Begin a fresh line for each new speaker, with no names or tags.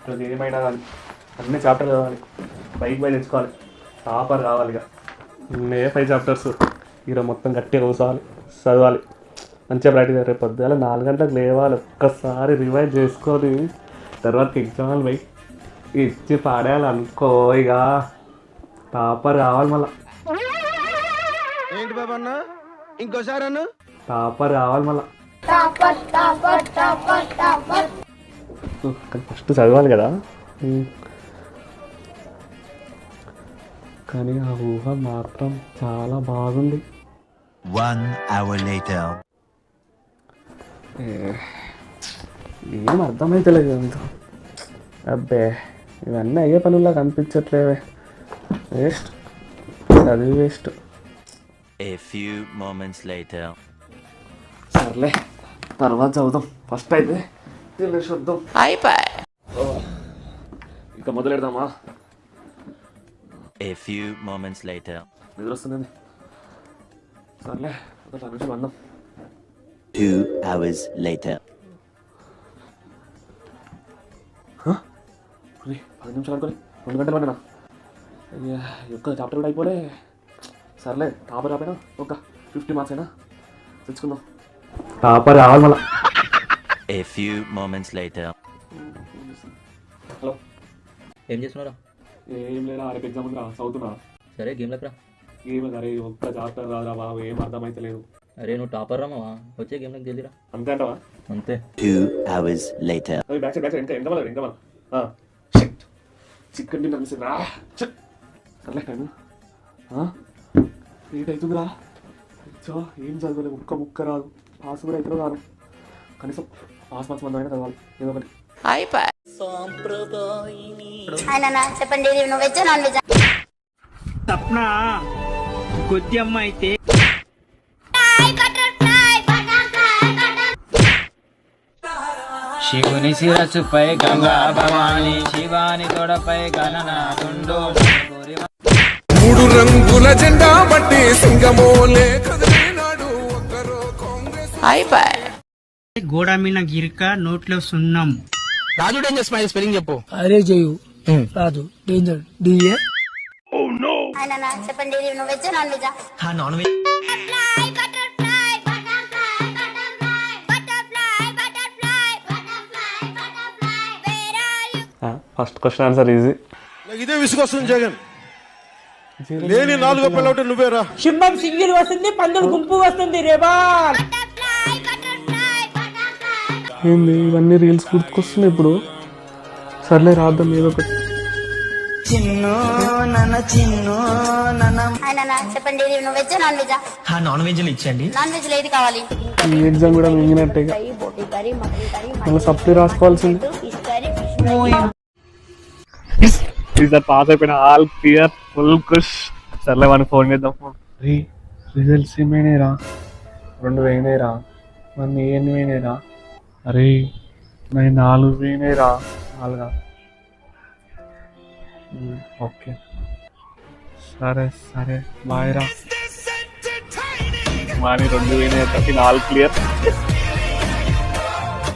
ఇప్పుడు ఏమైనా కానీ అన్ని చాప్టర్ చదవాలి, బైక్ బై తెచ్చుకోవాలి, టాపర్ కావాలి. ఇక 5 చాప్టర్స్ ఈరోజు మొత్తం గట్టిగా కూర్చోవాలి, చదవాలి, మంచిగా ప్రాక్టీస్. రేపు పొద్దుగాల 4 గంటలకు లేవాలి, ఒక్కసారి రివైజ్ చేసుకొని తర్వాత ఎగ్జామ్లు పోయి ఇచ్చి పాడేయాలి అనుకో. ఇక టాపర్ కావాలి మళ్ళీ.
ఏంటి బాబా అన్న ఇంకోసారి అన్న
టాపర్ కావాలి మళ్ళీ. ఫస్ట్ చదవాలి కదా, కానీ ఆ ఊహ మాత్రం చాలా బాగుంది.
1 hour later.
ఏం అర్థమైతలేదు అంత. అబ్బే ఇవన్నీ అయ్యే పనుల్లా కనిపించట్లేవే. వేస్ట్, చదివి waste.
A few moments later.
సర్లే తర్వాత చదువుదాం, ఫస్ట్ అయితే తినేసి వద్దాం. ఇక మొదలెడదామా?
A few moments later.
నిద్ర వస్తుంది. సర్లే ఒక 10 నిమిషాలు వందాం.
2 hours later.
10 నిమిషాలు అనుకోని 2 గంటలు పడినా. అయ్యా ఒక్క చాప్టర్ కూడా అయిపోలే. సర్లే టాపర్ రాపోయినా ఒక 50 మార్క్స్ అయినా తెచ్చుకుందాం. టాపర్ రావాలి మళ్ళా.
A few moments later.
Hello,
ఏం చేస్తున్నారా?
ఏం లేదా, రేపు ఎగ్జామ్ ఉందిరా, చదువుతున్నా.
సరే గేమ్లోకి రా.
ఏమి అరే ఒక్క చాప్టర్ రాదురా బాబు, ఏం అర్థమైతలేదు.
అరే నువ్వు టాపర్ రామావా, వచ్చే గేమ్లోకి జల్దిరా.
అంతే అంటావా?
అంతే.
2 hours later.
బ్యాక్ సైడ్ ఇంకా మళ్ళీ చికెన్ డిన్నర్ మిస్ రా. సర్లే టైం 8 అవుతుందిరా. ఏం చదవలేదు, ఒక్క ముక్క రాదు. పాస్ కూడా అయితే రాను, కనీసం పాస్ మార్క్స్ 100 అయినా చదవాలి ఏదో ఒకటి.
చెప్పండి, నువ్వు వెజ్ నాన్ వెజ్?
తప్న కొద్ది అమ్మ అయితే శివుని శిరస్సుపై గంగా భవాని, శివాని తోడపై గణనాథుండు.
3 రంగుల జెండా బట్టి సింగమోలే కదిలినాడు ఒక్కరో కాంగ్రెస్.
గోడ మీద గిరిక నోట్లో సున్నం.
రాజు డేంజర్ స్మైల్ స్పెల్లింగ్ చెప్పు.
అరే చేయు రాదు డేంజర్ డిఏ.
చెప్పండి, నువ్వు veg non veg?
Non veg.
First question answer easy.
నాకు ఇదే విసుగొస్తుంది జగన్, లేని 4వ పిల్లవుట్ నువ్వేరా.
సింహం సింగిల్ వస్తుంది, పందులు గుంపు వస్తుంది. రేబా
ఏంది ఇవన్నీ రీల్స్ గుర్తుకొస్తున్నాయి ఇప్పుడు. సర్లే రాద్దాం ఏదో ఒకటి.
చెప్పండి, నువ్వు veg non veg?
Non veg ఇచ్చండి.
నాన్ వెజ్ ఏది కావాలి?
ఈ ఎగ్జామ్ కూడా మింగినట్టే, మళ్ళీ సప్లీ రాసుకోవాల్సింది. పాస్ అయిపోయిన, ఆల్ క్లియర్, ఫుల్ ఖుష్. సర్లే వాడిని ఫోన్ చేద్దాం. రిజల్ట్స్ ఏమైనాయిరా? 2 వేయినాయిరా. మన ఎన్ని వేయినాయిరా? అరే నాకు 4 వేయినాయిరా. 4గా? ఓకే సరే సరే బాయ్ రా. వాడి 2 వేయినాయి, 4 క్లియర్.